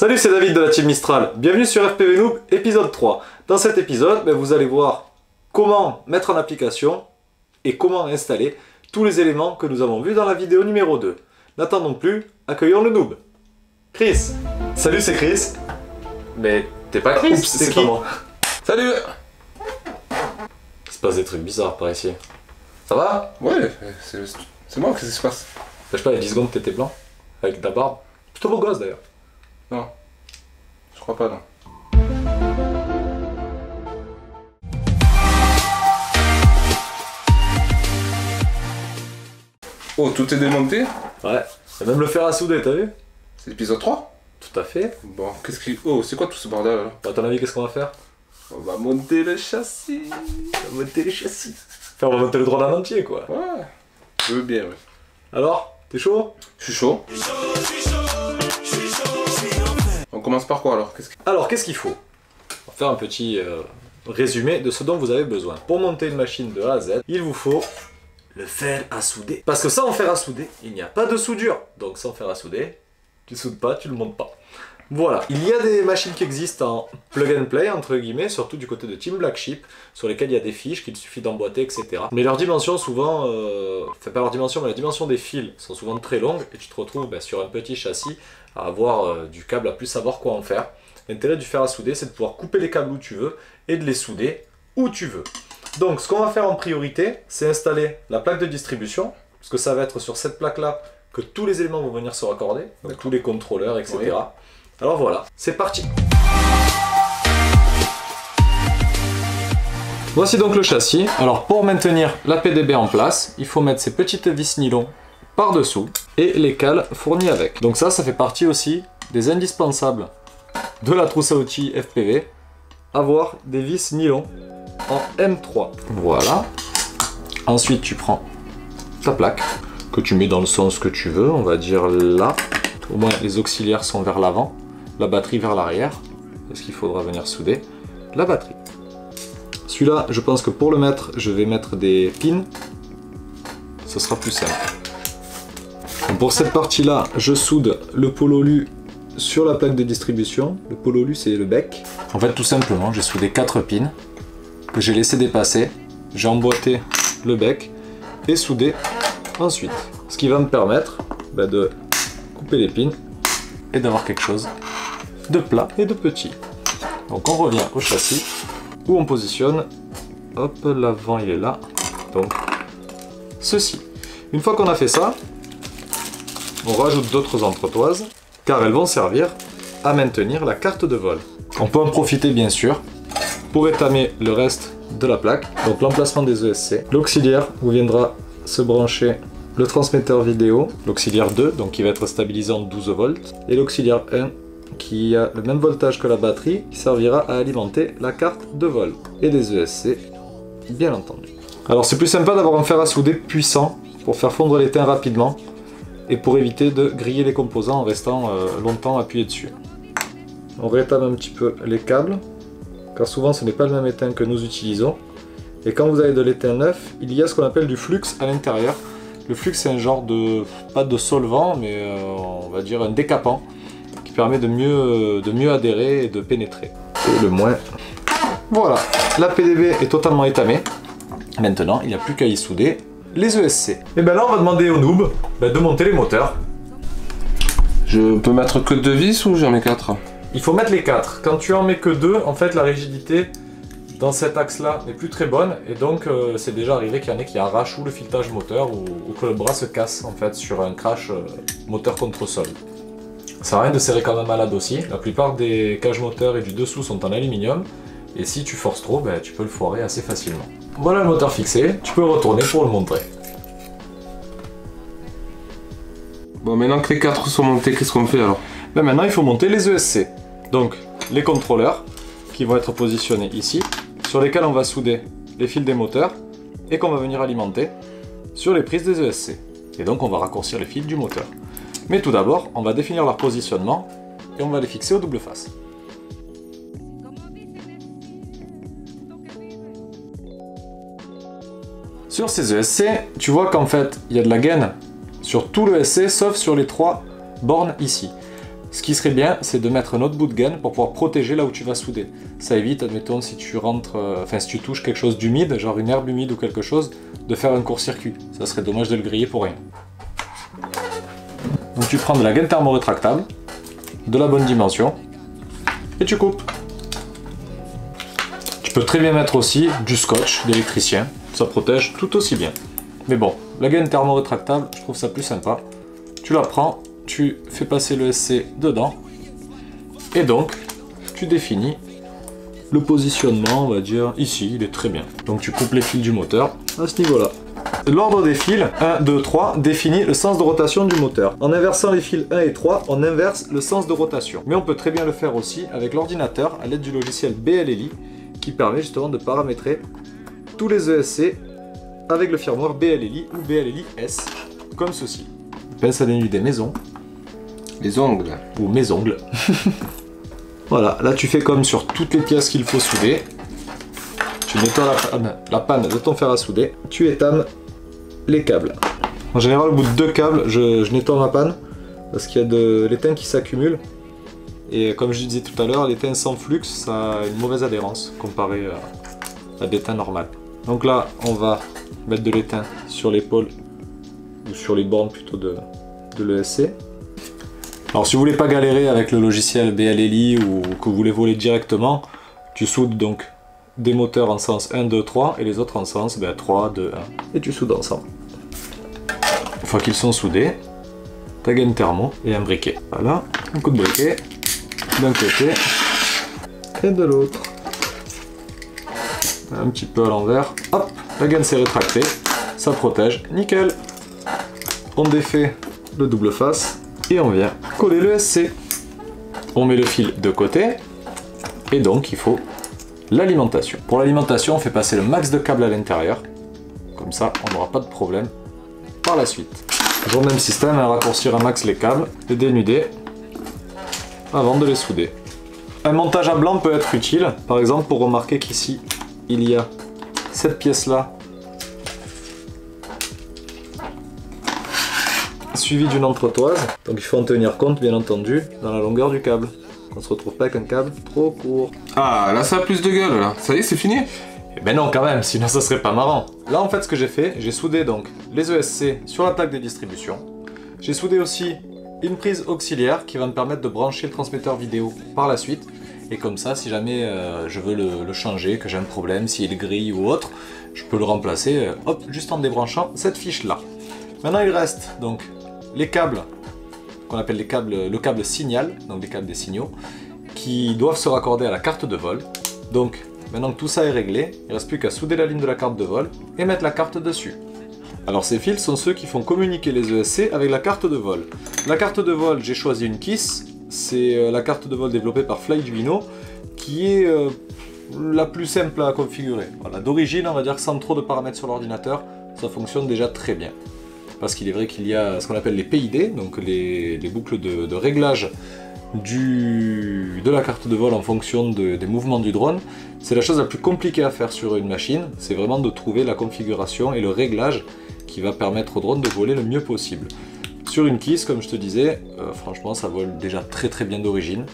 Salut, c'est David de la Team Mistral. Bienvenue sur FPV Noob, épisode 3. Dans cet épisode, vous allez voir comment mettre en application et comment installer tous les éléments que nous avons vus dans la vidéo numéro 2. N'attendons plus, accueillons le noob. Chris. Salut, c'est Chris. Mais t'es pas Chris, c'est qui? Salut. Il se passe des trucs bizarres par ici. Ça va? Ouais, c'est moi, qu'est-ce qui se passe? Je sais pas, il y a 10 secondes t'étais blanc, avec ta barbe. Plutôt beau gosse d'ailleurs. Non, je crois pas, non. Oh, tout est démonté? Ouais, et même le fer à souder, t'as vu? C'est l'épisode 3? Tout à fait. Bon, qu'est-ce qui... Oh, c'est quoi tout ce bordel là? À ton avis, qu'est-ce qu'on va faire? On va monter le châssis. On va monter les châssis. Enfin, on va monter le drone en entier, quoi. Ouais, je veux bien, ouais. Alors, t'es chaud? Je suis chaud. On commence par quoi alors? Alors, qu'est-ce qu'il faut? On va faire un petit résumé de ce dont vous avez besoin. Pour monter une machine de A à Z, il vous faut le fer à souder. Parce que sans fer à souder, il n'y a pas de soudure. Donc sans fer à souder, tu soudes pas, tu le montes pas. Voilà, il y a des machines qui existent en plug and play, entre guillemets, surtout du côté de Team Black Sheep, sur lesquelles il y a des fiches qu'il suffit d'emboîter, etc. Mais leurs dimensions, souvent, enfin pas leurs dimensions, mais la dimension des fils sont souvent très longues, et tu te retrouves sur un petit châssis à avoir du câble, à plus savoir quoi en faire. L'intérêt du fer à souder, c'est de pouvoir couper les câbles où tu veux, et de les souder où tu veux. Donc, ce qu'on va faire en priorité, c'est installer la plaque de distribution, parce que ça va être sur cette plaque-là que tous les éléments vont venir se raccorder, donc tous les contrôleurs, etc. Oui. Alors voilà, c'est parti. Voici donc le châssis. Alors pour maintenir la PDB en place, il faut mettre ces petites vis nylon par-dessous et les cales fournies avec. Donc ça fait partie aussi des indispensables de la trousse à outils FPV, avoir des vis nylon en M3. Voilà. Ensuite tu prends ta plaque que tu mets dans le sens que tu veux, on va dire là. Au moins les auxiliaires sont vers l'avant. La batterie vers l'arrière, parce qu'il faudra venir souder la batterie. Celui-là, je pense que pour le mettre, je vais mettre des pins. Ce sera plus simple. Donc pour cette partie-là, je soude le pololu sur la plaque de distribution. Le pololu, c'est le bec. En fait, tout simplement, j'ai soudé 4 pins que j'ai laissé dépasser. J'ai emboîté le bec et soudé ensuite. Ce qui va me permettre de couper les pins et d'avoir quelque chose de plat et de petit. Donc on revient au châssis où on positionne, hop, l'avant il est là, donc ceci. Une fois qu'on a fait ça, on rajoute d'autres entretoises car elles vont servir à maintenir la carte de vol. On peut en profiter bien sûr pour étamer le reste de la plaque, donc l'emplacement des ESC, l'auxiliaire où viendra se brancher le transmetteur vidéo, l'auxiliaire 2, donc qui va être stabilisé en 12 volts, et l'auxiliaire 1, qui a le même voltage que la batterie, qui servira à alimenter la carte de vol, et des ESC, bien entendu. Alors c'est plus sympa d'avoir un fer à souder puissant, pour faire fondre l'étain rapidement, et pour éviter de griller les composants en restant longtemps appuyé dessus. On rétame un petit peu les câbles, car souvent ce n'est pas le même étain que nous utilisons, et quand vous avez de l'étain neuf, il y a ce qu'on appelle du flux à l'intérieur. Le flux, c'est un genre de, pas de solvant, mais on va dire un décapant qui permet de mieux adhérer et de pénétrer. Et le moins. Voilà, la PDB est totalement étamée. Maintenant, il n'y a plus qu'à y souder les ESC. Et bien là, on va demander au noob de monter les moteurs. Je peux mettre que 2 vis ou j'en mets 4? Il faut mettre les 4. Quand tu en mets que 2, en fait, la rigidité dans cet axe-là n'est plus très bonne, et donc c'est déjà arrivé qu'il y en ait qui arrachent ou le filetage moteur ou que le bras se casse en fait sur un crash moteur contre sol. Ça sert à rien de serrer quand même à la dossier. La plupart des cages moteurs et du dessous sont en aluminium, et si tu forces trop, tu peux le foirer assez facilement. Voilà le moteur fixé, tu peux retourner pour le montrer. Bon, maintenant que les 4 sont montés, qu'est-ce qu'on fait alors? Maintenant il faut monter les ESC. Donc les contrôleurs qui vont être positionnés ici, sur lesquels on va souder les fils des moteurs et qu'on va venir alimenter sur les prises des ESC. Et donc on va raccourcir les fils du moteur. Mais tout d'abord, on va définir leur positionnement et on va les fixer au double face. Sur ces ESC, tu vois qu'en fait, il y a de la gaine sur tout le ESC sauf sur les 3 bornes ici. Ce qui serait bien, c'est de mettre un autre bout de gaine pour pouvoir protéger là où tu vas souder. Ça évite, admettons, si tu rentres, si tu touches quelque chose d'humide, genre une herbe humide ou quelque chose, de faire un court-circuit. Ça serait dommage de le griller pour rien. Donc tu prends de la gaine thermorétractable, de la bonne dimension, et tu coupes. Tu peux très bien mettre aussi du scotch d'électricien, ça protège tout aussi bien. Mais bon, la gaine thermorétractable, je trouve ça plus sympa. Tu la prends, tu fais passer le SC dedans, et donc tu définis le positionnement, on va dire, ici, il est très bien. Donc tu coupes les fils du moteur à ce niveau-là. L'ordre des fils, 1, 2, 3, définit le sens de rotation du moteur. En inversant les fils 1 et 3, on inverse le sens de rotation. Mais on peut très bien le faire aussi avec l'ordinateur à l'aide du logiciel BLLI qui permet justement de paramétrer tous les ESC avec le firmware BLLI ou BLLI S, comme ceci. Pince à dénuder maison. Les ongles. Ou mes ongles. Voilà, là tu fais comme sur toutes les pièces qu'il faut souder. Tu nettoies la panne de ton fer à souder. Tu étames les câbles. En général, au bout de 2 câbles, je nettoie ma panne parce qu'il y a de l'étain qui s'accumule. Et comme je disais tout à l'heure, l'étain sans flux, ça a une mauvaise adhérence comparé à l'étain normal. Donc là, on va mettre de l'étain sur l'épaule ou sur les bornes plutôt de l'ESC. Alors si vous voulez pas galérer avec le logiciel BLLI ou que vous voulez voler directement, tu soudes donc des moteurs en sens 1, 2, 3 et les autres en sens 3, 2, 1. Et tu soudes ensemble. Une fois qu'ils sont soudés, ta gaine thermo et un briquet. Voilà, un coup de briquet d'un côté et de l'autre. Un petit peu à l'envers. Hop, la gaine s'est rétractée, ça protège, nickel. On défait le double face et on vient coller le SC. On met le fil de côté et donc il faut l'alimentation. Pour l'alimentation, on fait passer le max de câbles à l'intérieur. Comme ça, on n'aura pas de problème par la suite. Toujours le même système, à raccourcir un max les câbles, les dénuder avant de les souder. Un montage à blanc peut être utile, par exemple pour remarquer qu'ici, il y a cette pièce-là suivie d'une entretoise. Donc il faut en tenir compte, bien entendu, dans la longueur du câble. Qu'on se retrouve pas avec un câble trop court. Ah, là ça a plus de gueule, là. Ça y est, c'est fini? Eh ben non, quand même, sinon ça serait pas marrant. Là, en fait, ce que j'ai fait, j'ai soudé donc les ESC sur la plaque de distribution. J'ai soudé aussi une prise auxiliaire qui va me permettre de brancher le transmetteur vidéo par la suite. Et comme ça, si jamais je veux le changer, que j'ai un problème, s'il grille ou autre, je peux le remplacer, hop, juste en débranchant cette fiche-là. Maintenant, il reste donc les câbles, qu'on appelle les câbles, le câble signal, donc des câbles des signaux, qui doivent se raccorder à la carte de vol. Donc, maintenant que tout ça est réglé, il ne reste plus qu'à souder la ligne de la carte de vol et mettre la carte dessus. Alors ces fils sont ceux qui font communiquer les ESC avec la carte de vol. La carte de vol, j'ai choisi une KISS, c'est la carte de vol développée par Flyduino, qui est la plus simple à configurer. Voilà, d'origine, on va dire que sans trop de paramètres sur l'ordinateur, ça fonctionne déjà très bien. Parce qu'il est vrai qu'il y a ce qu'on appelle les PID, donc les boucles de réglage de la carte de vol en fonction des mouvements du drone. C'est la chose la plus compliquée à faire sur une machine, c'est vraiment de trouver la configuration et le réglage qui va permettre au drone de voler le mieux possible. Sur une KISS, comme je te disais, franchement ça vole déjà très bien d'origine.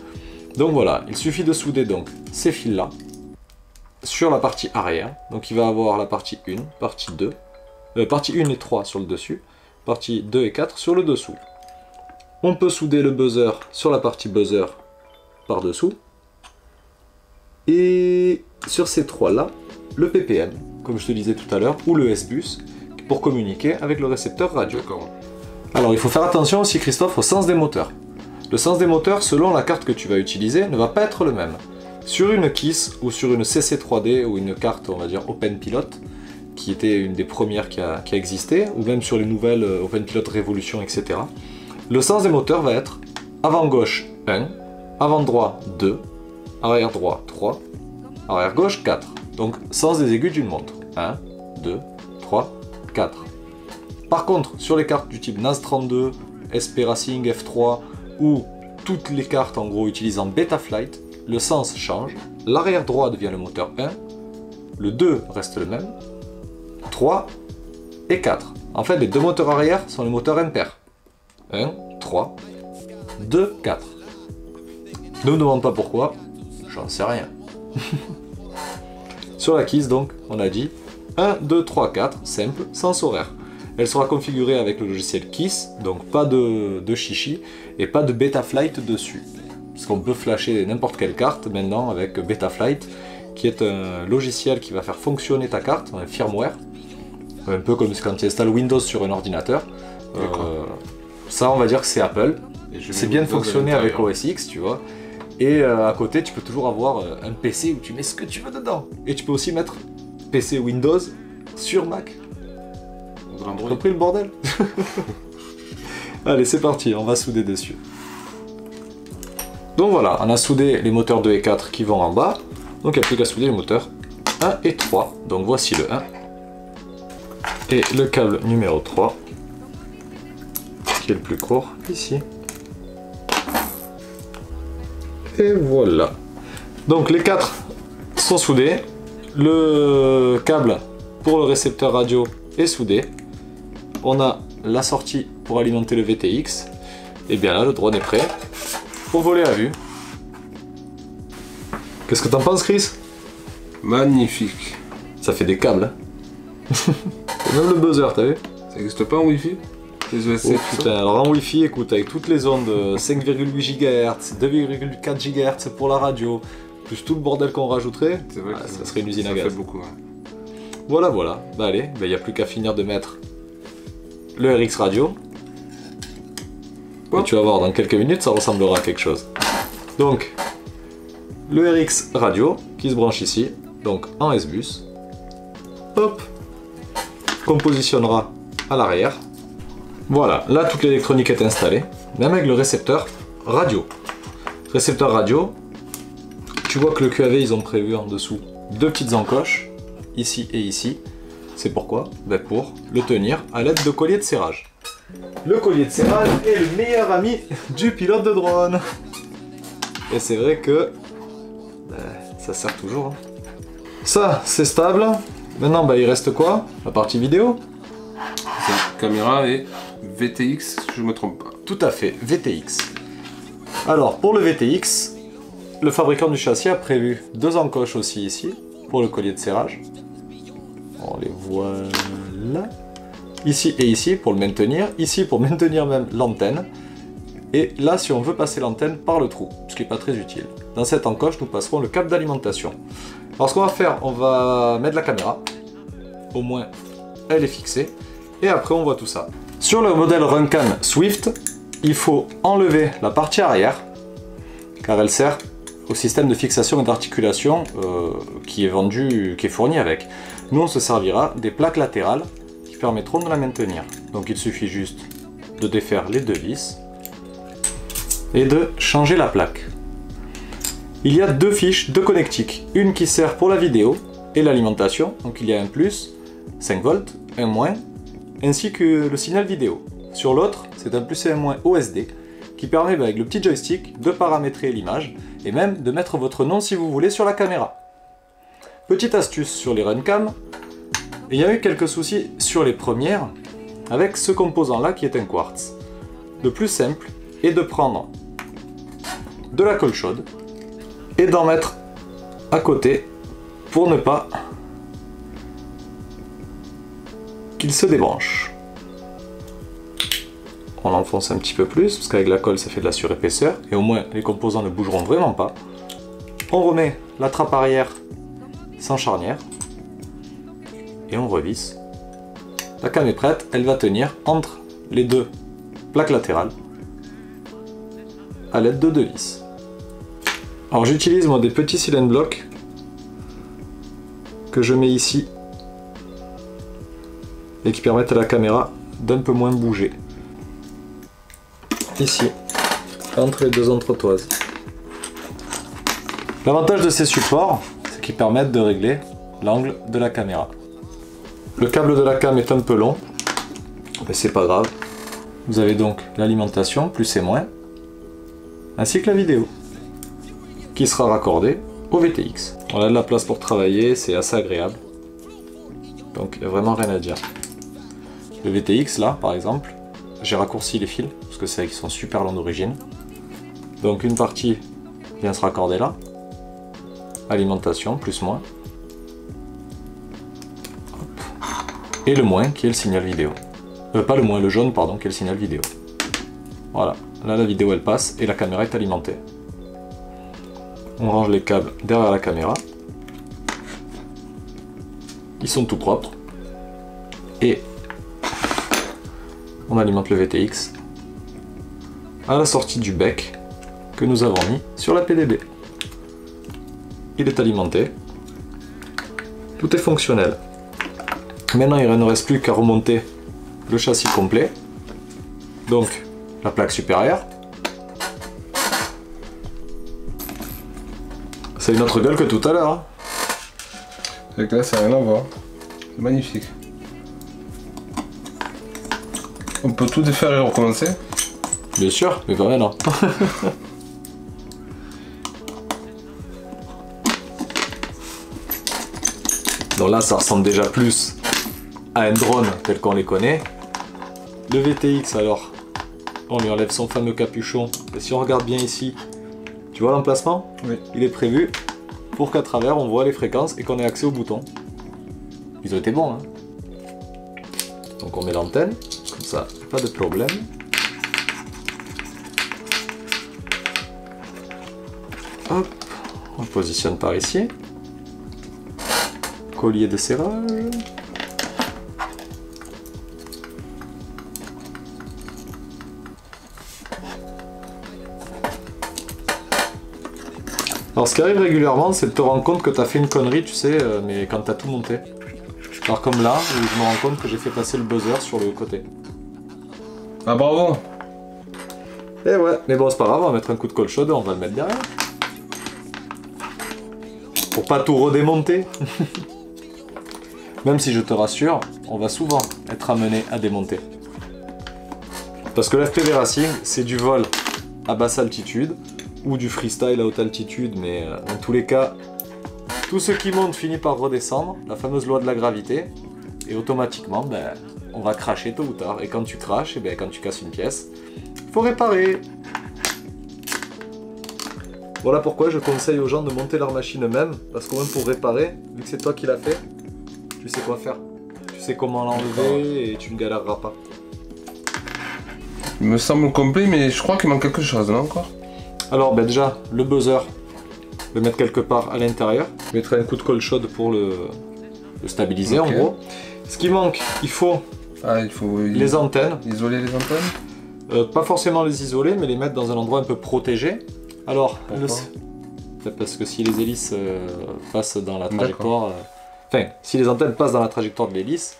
Donc voilà, il suffit de souder donc ces fils là sur la partie arrière. Donc il va avoir la partie 1, partie 2, partie 1 et 3 sur le dessus, partie 2 et 4 sur le dessous. On peut souder le buzzer sur la partie buzzer par dessous. Et sur ces trois là, le PPM, comme je te disais tout à l'heure, ou le S-Bus, pour communiquer avec le récepteur radio. Alors il faut faire attention aussi, Christophe, au sens des moteurs. Le sens des moteurs, selon la carte que tu vas utiliser, ne va pas être le même. Sur une KISS ou sur une CC3D ou une carte, on va dire Open Pilot, qui était une des premières qui a existé, ou même sur les nouvelles Open Pilot Revolution, etc. Le sens des moteurs va être avant gauche 1, avant droit 2, arrière droit 3, arrière gauche 4. Donc sens des aiguilles d'une montre. 1, 2, 3, 4. Par contre, sur les cartes du type NAS32, SP Racing, F3 ou toutes les cartes en gros utilisant Betaflight, le sens change. L'arrière droit devient le moteur 1, le 2 reste le même, 3 et 4. En fait, les deux moteurs arrière sont les moteurs impairs. 1, 3, 2, 4. Ne me demande pas pourquoi, j'en sais rien. Sur la keys donc, on a dit 1, 2, 3, 4, simple, sens horaire. Elle sera configurée avec le logiciel KISS, donc pas de chichi et pas de Betaflight dessus. Parce qu'on peut flasher n'importe quelle carte maintenant avec Betaflight, qui est un logiciel qui va faire fonctionner ta carte, un firmware, un peu comme quand tu installes Windows sur un ordinateur. Ça, on va dire que c'est Apple. C'est bien fonctionné avec OS X, tu vois. Et à côté, tu peux toujours avoir un PC où tu mets ce que tu veux dedans. Et tu peux aussi mettre PC Windows sur Mac. T'as compris le bordel? Allez, c'est parti, on va souder dessus. Donc voilà, on a soudé les moteurs 2 et 4 qui vont en bas. Donc il n'y a plus qu'à souder les moteurs 1 et 3. Donc voici le 1. Et le câble numéro 3, qui est le plus court, ici. Et voilà. Donc les 4 sont soudés. Le câble pour le récepteur radio est soudé. On a la sortie pour alimenter le VTX. Et bien là, le drone est prêt pour voler à vue. Qu'est-ce que t'en penses, Chris? Magnifique. Ça fait des câbles. Hein. Même le buzzer, t'as vu? Ça n'existe pas en Wi-Fi? Les OSC, oh, putain, alors en Wi-Fi, écoute, avec toutes les ondes 5,8 GHz, 2,4 GHz pour la radio, plus tout le bordel qu'on rajouterait, ça serait une usine à gaz. Ça fait beaucoup, ouais. Voilà, voilà. Bah allez, il n'y a plus qu'à finir de mettre le RX radio. Et tu vas voir, dans quelques minutes, ça ressemblera à quelque chose. Donc, le RX radio qui se branche ici, donc en S-Bus. Hop, qu'on positionnera à l'arrière. Voilà, là toute l'électronique est installée, même avec le récepteur radio. Récepteur radio, tu vois que le QAV, ils ont prévu en dessous 2 petites encoches, ici et ici. C'est pourquoi? Ben pour le tenir à l'aide de colliers de serrage. Le collier de serrage est le meilleur ami du pilote de drone. Et c'est vrai que ben, ça sert toujours. Hein. Ça, c'est stable. Maintenant, ben, il reste quoi? La partie vidéo. Caméra et VTX, je me trompe pas. Tout à fait, VTX. Alors, pour le VTX, le fabricant du châssis a prévu 2 encoches aussi ici, pour le collier de serrage. On les voilà. Ici et ici pour le maintenir, ici pour maintenir même l'antenne. Et là, si on veut passer l'antenne par le trou, ce qui n'est pas très utile. Dans cette encoche, nous passerons le câble d'alimentation. Alors, ce qu'on va faire, on va mettre la caméra. Au moins, elle est fixée. Et après, on voit tout ça. Sur le modèle Runcam Swift, il faut enlever la partie arrière, car elle sert au système de fixation et d'articulation qui est fourni avec. Nous, on se servira des plaques latérales qui permettront de la maintenir. Donc, il suffit juste de défaire les 2 vis et de changer la plaque. Il y a 2 fiches de connectiques, une qui sert pour la vidéo et l'alimentation, donc il y a un plus, 5 volts, un moins, ainsi que le signal vidéo. Sur l'autre, c'est un plus et un moins OSD, qui permet avec le petit joystick de paramétrer l'image, et même de mettre votre nom si vous voulez sur la caméra. Petite astuce sur les Runcam, il y a eu quelques soucis sur les premières, avec ce composant là qui est un quartz. Le plus simple est de prendre de la colle chaude, et d'en mettre à côté, pour ne pas qu'il se débranche. On enfonce un petit peu plus, parce qu'avec la colle ça fait de la surépaisseur, et au moins les composants ne bougeront vraiment pas. On remet la trappe arrière sans charnière, et on revisse. La cam est prête, elle va tenir entre les 2 plaques latérales, à l'aide de 2 vis. Alors j'utilise moi des petits silent blocks, que je mets ici, et qui permettent à la caméra d'un peu moins bouger. Ici, entre les 2 entretoises. L'avantage de ces supports, c'est qu'ils permettent de régler l'angle de la caméra. Le câble de la cam est un peu long, mais c'est pas grave. Vous avez donc l'alimentation, plus et moins, ainsi que la vidéo, qui sera raccordée au VTX. On a de la place pour travailler, c'est assez agréable. Donc il n'y a vraiment rien à dire. Le VTX là, par exemple, j'ai raccourci les fils, parce que c'est vrai qu'ils sont super longs d'origine. Donc une partie vient se raccorder là. Alimentation, plus moins. Hop. Et le moins qui est le signal vidéo. Pas le moins, le jaune, pardon, qui est le signal vidéo. Voilà, là la vidéo elle passe et la caméra est alimentée. On range les câbles derrière la caméra. Ils sont tout propres. Et on alimente le VTX à la sortie du bec que nous avons mis sur la PDB. Il est alimenté. Tout est fonctionnel. Maintenant il ne reste plus qu'à remonter le châssis complet. Donc la plaque supérieure. C'est une autre gueule que tout à l'heure. Hein. Avec là, ça n'a rien à voir. C'est magnifique. On peut tout défaire et recommencer. Bien sûr, mais pas maintenant. Donc là, ça ressemble déjà plus à un drone tel qu'on les connaît. Le VTX, alors, on lui enlève son fameux capuchon. Et si on regarde bien ici, tu vois l'emplacement? Oui. Il est prévu pour qu'à travers on voit les fréquences et qu'on ait accès aux boutons. Ils ont été bons, hein. Donc on met l'antenne, comme ça, pas de problème. Hop, on le positionne par ici. Collier de serrage. Alors ce qui arrive régulièrement, c'est de te rendre compte que tu as fait une connerie, tu sais, mais quand tu as tout monté. Alors comme là, où je me rends compte que j'ai fait passer le buzzer sur le côté. Ah bravo. Et ouais, mais bon c'est pas grave, on va mettre un coup de colle chaude, on va le mettre derrière. Pour pas tout redémonter. Même si je te rassure, on va souvent être amené à démonter. Parce que l'FPV Racing, c'est du vol à basse altitude, ou du freestyle à haute altitude, mais dans tous les cas, tout ce qui monte finit par redescendre, la fameuse loi de la gravité, et automatiquement, ben, on va cracher tôt ou tard. Et quand tu craches, et ben, quand tu casses une pièce, il faut réparer. Voilà pourquoi je conseille aux gens de monter leur machine eux-mêmes, parce qu'au moins pour réparer, vu que c'est toi qui l'as fait, tu sais quoi faire. Tu sais comment l'enlever et tu ne galéreras pas. Il me semble complet, mais je crois qu'il manque quelque chose là encore. Alors ben déjà, le buzzer, le mettre quelque part à l'intérieur. Je mettrai un coup de colle chaude pour le stabiliser en gros. Ce qui manque, il faut les antennes. Isoler les antennes. Pas forcément les isoler, mais les mettre dans un endroit un peu protégé. Alors, parce que si les hélices passent dans la trajectoire... Enfin, si les antennes passent dans la trajectoire de l'hélice,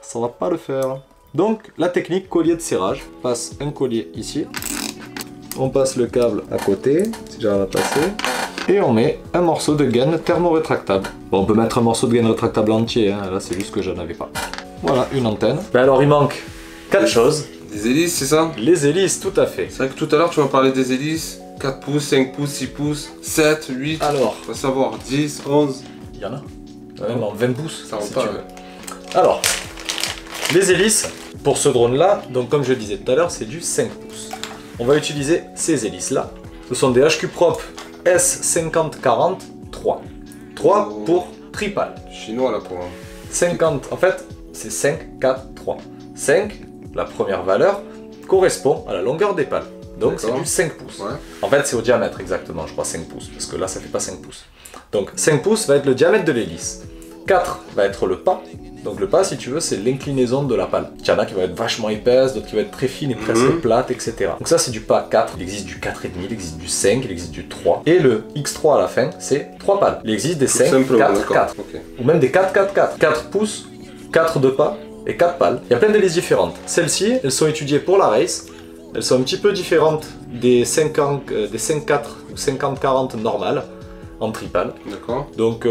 ça va pas le faire. Donc, la technique collier de serrage. Passe un collier ici. On passe le câble à côté, si j'arrive à passer. Et on met un morceau de gaine thermo-rétractable. Bon, on peut mettre un morceau de gaine rétractable entier, hein. Là c'est juste que j'en avais pas. Voilà, une antenne. Ben alors il manque 4 choses. Des hélices, c'est ça? Les hélices, tout à fait. C'est vrai que tout à l'heure tu m'as parlé des hélices. 4 pouces, 5 pouces, 6 pouces, 7, 8. Alors, on va savoir, 10, 11. Il y en a. Même en 20 pouces, ça si pas, tu veux. Alors, les hélices, pour ce drone-là, donc comme je le disais tout à l'heure, c'est du 5 pouces. On va utiliser ces hélices-là. Ce sont des HQ Prop S5040 3. 3 pour tripale. Chinois là pour moi. 50, en fait, c'est 5, 4, 3. 5, la première valeur, correspond à la longueur des pales. Donc c'est du 5 pouces. Ouais. En fait, c'est au diamètre exactement, je crois 5 pouces, parce que là, ça fait pas 5 pouces. Donc 5 pouces va être le diamètre de l'hélice. 4 va être le pas. Donc le pas, si tu veux, c'est l'inclinaison de la pale. Il y en a qui vont être vachement épaisses, d'autres qui vont être très fines et presque plates, etc. Donc ça, c'est du pas 4. Il existe du 4,5, il existe du 5, il existe du 3. Et le X3 à la fin, c'est 3 pales. Il existe des 5, 4, 4. Okay. Ou même des 4, 4, 4. 4 pouces, 4 de pas et 4 pales. Il y a plein d'hélices différentes. Celles-ci, elles sont étudiées pour la race. Elles sont un petit peu différentes des 5-4 ou 50-40 normales en tripale. D'accord. Donc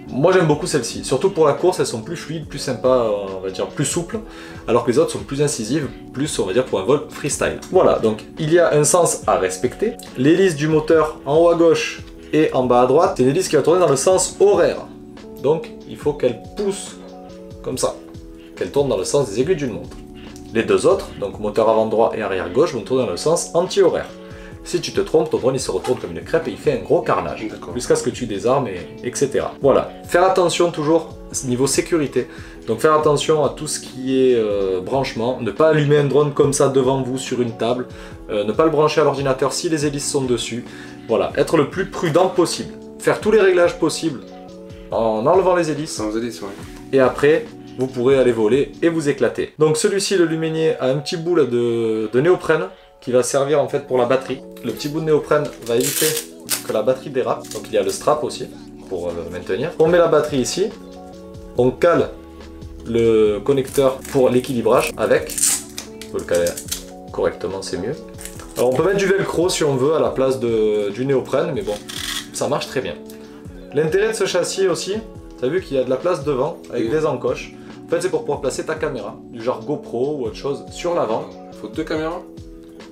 moi j'aime beaucoup celles-ci. Surtout pour la course, elles sont plus fluides, plus sympas, on va dire plus souples, alors que les autres sont plus incisives, plus on va dire pour un vol freestyle. Voilà, donc il y a un sens à respecter. L'hélice du moteur en haut à gauche et en bas à droite, c'est une hélice qui va tourner dans le sens horaire. Donc il faut qu'elle pousse comme ça, qu'elle tourne dans le sens des aiguilles d'une montre. Les deux autres, donc moteur avant droit et arrière gauche, vont tourner dans le sens anti-horaire. Si tu te trompes, ton drone il se retourne comme une crêpe et il fait un gros carnage. Jusqu'à ce que tu désarmes, etc. Voilà. Faire attention toujours niveau sécurité. Donc faire attention à tout ce qui est branchement. Ne pas allumer un drone comme ça devant vous sur une table. Ne pas le brancher à l'ordinateur si les hélices sont dessus. Voilà. Être le plus prudent possible. Faire tous les réglages possibles en enlevant les hélices. Sans hélices, ouais. Et après, vous pourrez aller voler et vous éclater. Donc celui-ci, le Lumeinier, a un petit bout là, de néoprène qui va servir en fait pour la batterie. Le petit bout de néoprène va éviter que la batterie dérape. Donc il y a le strap aussi pour maintenir. On met la batterie ici. On cale le connecteur pour l'équilibrage avec. On peut le caler correctement, c'est mieux. Alors on peut mettre du velcro si on veut à la place du néoprène, mais bon, ça marche très bien. L'intérêt de ce châssis aussi, tu as vu qu'il y a de la place devant avec des encoches. En fait, c'est pour pouvoir placer ta caméra, du genre GoPro ou autre chose, sur l'avant. Faut 2 caméras?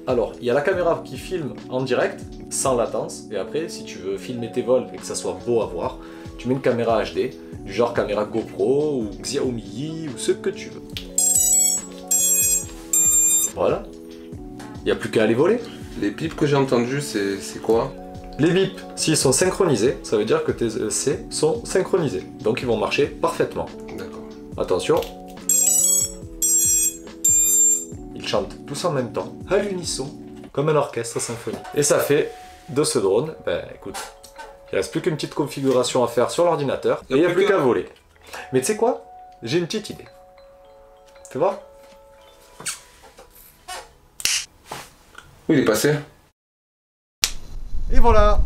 Alors, il y a la caméra qui filme en direct, sans latence, et après, si tu veux filmer tes vols et que ça soit beau à voir, tu mets une caméra HD, du genre caméra GoPro ou Xiaomi ou ce que tu veux. Voilà. Il n'y a plus qu'à aller voler. Les pipes que j'ai entendues, c'est quoi? Les bips, s'ils sont synchronisés, ça veut dire que tes C sont synchronisés. Donc ils vont marcher parfaitement. D'accord. Attention. Ils chantent tous en même temps, à l'unisson, comme un orchestre symphonique. Et ça fait de ce drone, ben écoute, il reste plus qu'une petite configuration à faire sur l'ordinateur et il n'y a plus qu'à voler. Mais tu sais quoi? J'ai une petite idée. Fais voir. Où il est passé? Et voilà,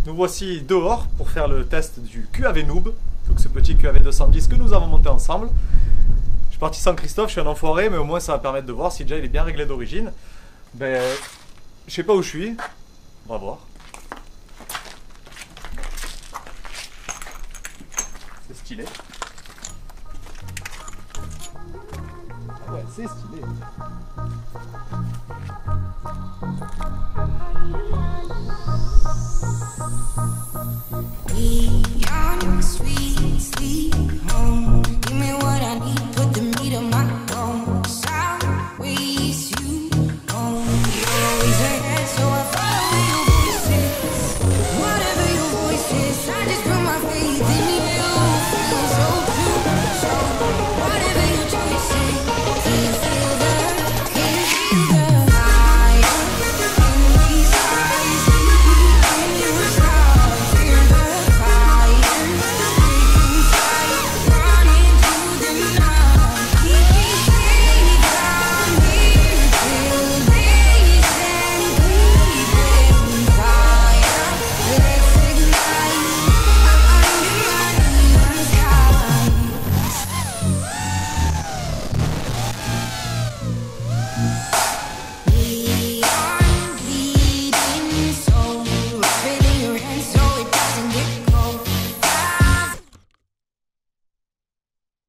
nous voici dehors pour faire le test du QAV Noob, donc ce petit QAV 210 que nous avons monté ensemble. Je suis parti sans Christophe, je suis un enfoiré, mais au moins ça va permettre de voir si déjà il est bien réglé d'origine. Ben, je sais pas où je suis, on va voir. C'est stylé. Ah ouais, c'est stylé.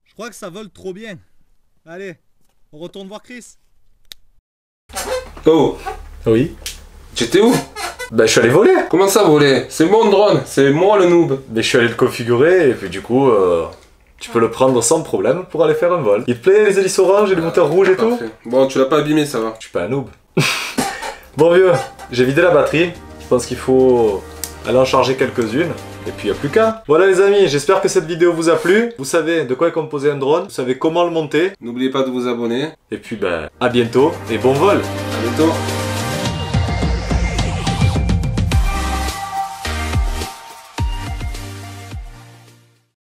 Je crois que ça vole trop bien. Allez, on retourne voir Chris. Oh! Oui. J'étais où? Ben je suis allé voler. Comment ça voler? C'est mon drone, c'est moi le noob. Mais je suis allé le configurer et puis du coup tu peux le prendre sans problème pour aller faire un vol. Il te plaît les hélices oranges et les moteurs rouges et tout? Bon, tu l'as pas abîmé, ça va. Je suis pas un noob. Bon vieux, j'ai vidé la batterie. Je pense qu'il faut aller en charger quelques-unes. Et puis il n'y a plus qu'à. Voilà les amis, j'espère que cette vidéo vous a plu. Vous savez de quoi est composé un drone, vous savez comment le monter. N'oubliez pas de vous abonner. Et puis ben, à bientôt et bon vol. À bientôt.